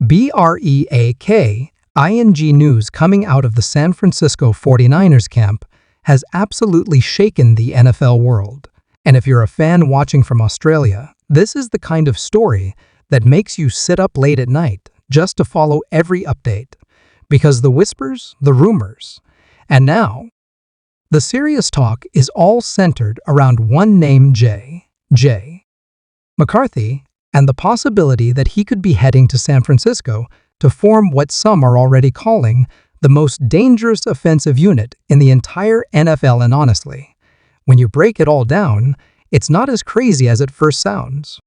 BREAKING news coming out of the San Francisco 49ers camp has absolutely shaken the NFL world. And if you're a fan watching from Australia, this is the kind of story that makes you sit up late at night just to follow every update. Because the whispers, the rumors, and now, the serious talk is all centered around one name, J. McCarthy, and the possibility that he could be heading to San Francisco to form what some are already calling the most dangerous offensive unit in the entire NFL. And honestly, when you break it all down, it's not as crazy as it first sounds.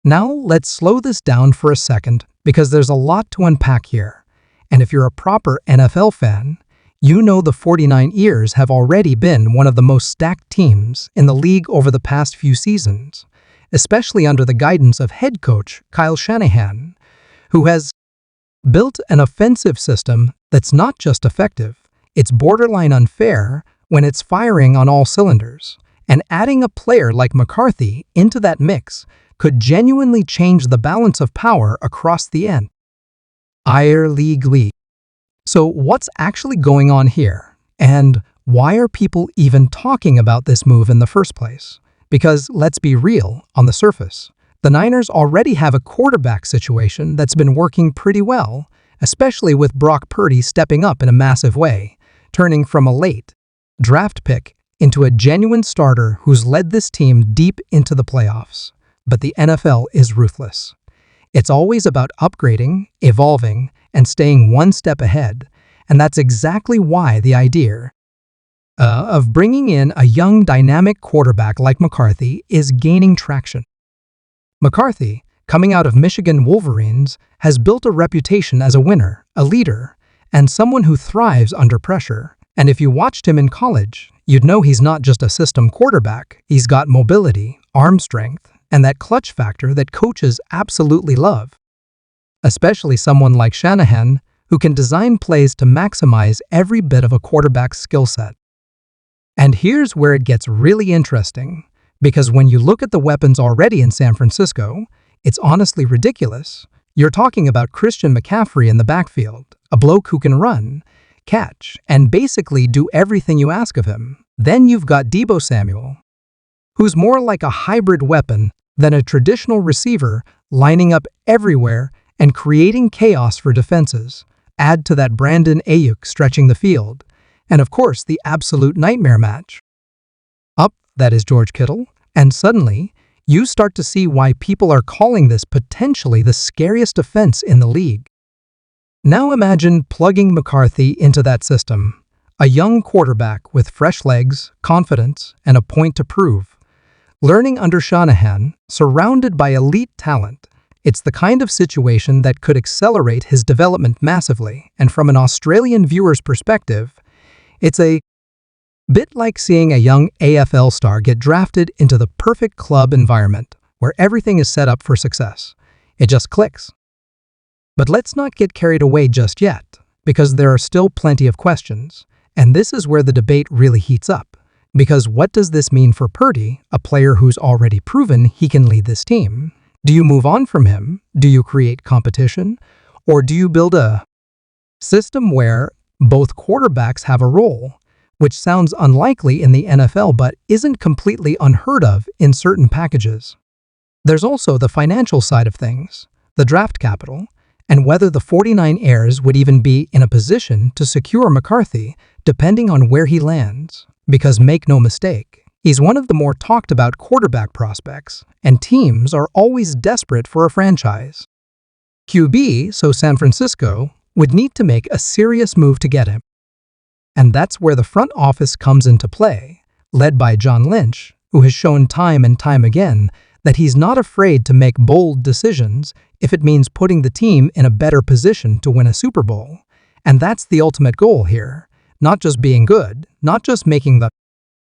Now let's slow this down for a second because there's a lot to unpack here. And if you're a proper NFL fan, you know the 49ers have already been one of the most stacked teams in the league over the past few seasons, especially under the guidance of head coach Kyle Shanahan, who has built an offensive system that's not just effective, it's borderline unfair when it's firing on all cylinders. And adding a player like McCarthy into that mix could genuinely change the balance of power across the entire league. So what's actually going on here? And why are people even talking about this move in the first place? Because let's be real, on the surface, the Niners already have a quarterback situation that's been working pretty well, especially with Brock Purdy stepping up in a massive way, turning from a late draft pick into a genuine starter who's led this team deep into the playoffs. But the NFL is ruthless. It's always about upgrading, evolving, and staying one step ahead, and that's exactly why the idea of bringing in a young, dynamic quarterback like McCarthy is gaining traction. McCarthy, coming out of Michigan Wolverines, has built a reputation as a winner, a leader, and someone who thrives under pressure. And if you watched him in college, you'd know he's not just a system quarterback. He's got mobility, arm strength, and that clutch factor that coaches absolutely love. Especially someone like Shanahan, who can design plays to maximize every bit of a quarterback's skill set. And here's where it gets really interesting, because when you look at the weapons already in San Francisco, it's honestly ridiculous. You're talking about Christian McCaffrey in the backfield, a bloke who can run, catch, and basically do everything you ask of him. Then you've got Deebo Samuel, who's more like a hybrid weapon than a traditional receiver, lining up everywhere and creating chaos for defenses. Add to that Brandon Ayuk stretching the field, and of course the absolute nightmare match. That is George Kittle, and suddenly you start to see why people are calling this potentially the scariest offense in the league. Now imagine plugging McCarthy into that system, a young quarterback with fresh legs, confidence, and a point to prove. Learning under Shanahan, surrounded by elite talent, it's the kind of situation that could accelerate his development massively, and from an Australian viewer's perspective, it's a bit like seeing a young AFL star get drafted into the perfect club environment where everything is set up for success. It just clicks. But let's not get carried away just yet, because there are still plenty of questions, and this is where the debate really heats up. Because what does this mean for Purdy, a player who's already proven he can lead this team? Do you move on from him? Do you create competition? Or do you build a system where both quarterbacks have a role, which sounds unlikely in the NFL but isn't completely unheard of in certain packages? There's also the financial side of things, the draft capital, and whether the 49ers would even be in a position to secure McCarthy depending on where he lands. Because make no mistake, he's one of the more talked about quarterback prospects, and teams are always desperate for a franchise QB, so San Francisco would need to make a serious move to get him. And that's where the front office comes into play, led by John Lynch, who has shown time and time again that he's not afraid to make bold decisions if it means putting the team in a better position to win a Super Bowl. And that's the ultimate goal here. Not just being good, not just making the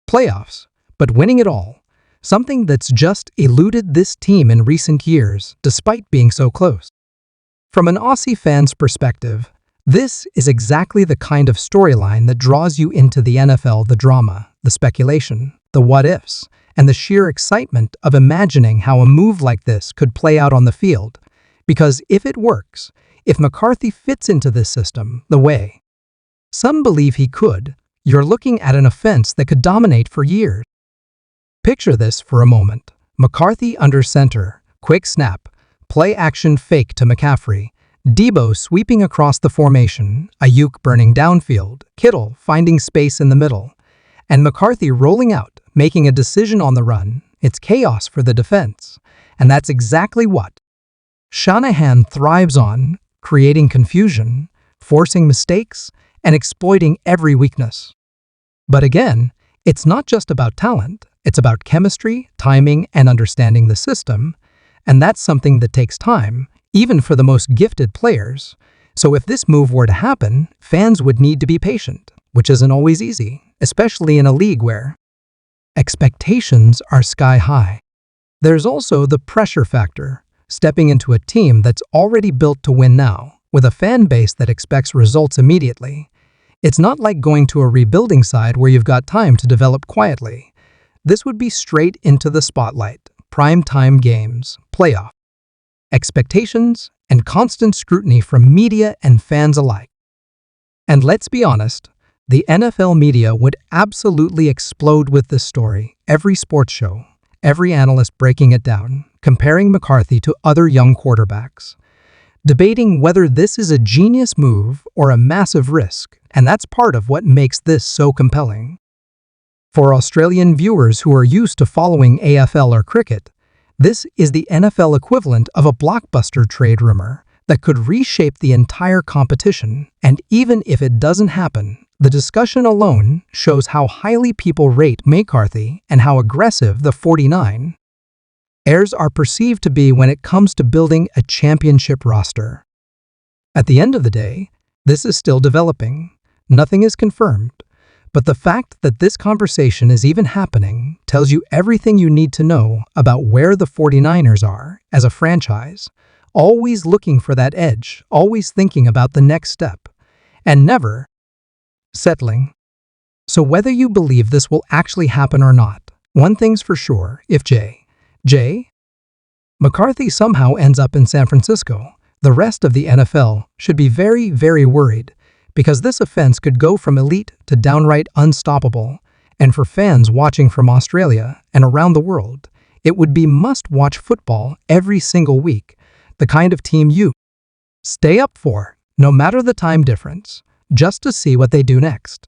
playoffs, but winning it all. Something that's just eluded this team in recent years, despite being so close. From an Aussie fan's perspective, this is exactly the kind of storyline that draws you into the NFL, the drama, the speculation, the what-ifs, and the sheer excitement of imagining how a move like this could play out on the field. Because if it works, if McCarthy fits into this system the way some believe he could, you're looking at an offense that could dominate for years. Picture this for a moment. McCarthy under center, quick snap, play action fake to McCaffrey, Debo sweeping across the formation, Ayuk burning downfield, Kittle finding space in the middle, and McCarthy rolling out, making a decision on the run. It's chaos for the defense. And that's exactly what Shanahan thrives on, creating confusion, forcing mistakes, and exploiting every weakness. But again, it's not just about talent. It's about chemistry, timing, and understanding the system, and that's something that takes time, even for the most gifted players. So if this move were to happen, fans would need to be patient, which isn't always easy, especially in a league where expectations are sky high. There's also the pressure factor, stepping into a team that's already built to win now, with a fan base that expects results immediately. It's not like going to a rebuilding side where you've got time to develop quietly. This would be straight into the spotlight, prime-time games, playoff expectations, and constant scrutiny from media and fans alike. And let's be honest, the NFL media would absolutely explode with this story. Every sports show, every analyst breaking it down, comparing McCarthy to other young quarterbacks, debating whether this is a genius move or a massive risk, and that's part of what makes this so compelling. For Australian viewers who are used to following AFL or cricket, this is the NFL equivalent of a blockbuster trade rumor that could reshape the entire competition, and even if it doesn't happen, the discussion alone shows how highly people rate McCarthy and how aggressive the 49ers are perceived to be when it comes to building a championship roster. At the end of the day, this is still developing. Nothing is confirmed. But the fact that this conversation is even happening tells you everything you need to know about where the 49ers are as a franchise, always looking for that edge, always thinking about the next step, and never settling. So whether you believe this will actually happen or not, one thing's for sure, if McCarthy somehow ends up in San Francisco, the rest of the NFL should be very, very worried, because this offense could go from elite to downright unstoppable, and for fans watching from Australia and around the world, it would be must-watch football every single week, the kind of team you stay up for, no matter the time difference, just to see what they do next.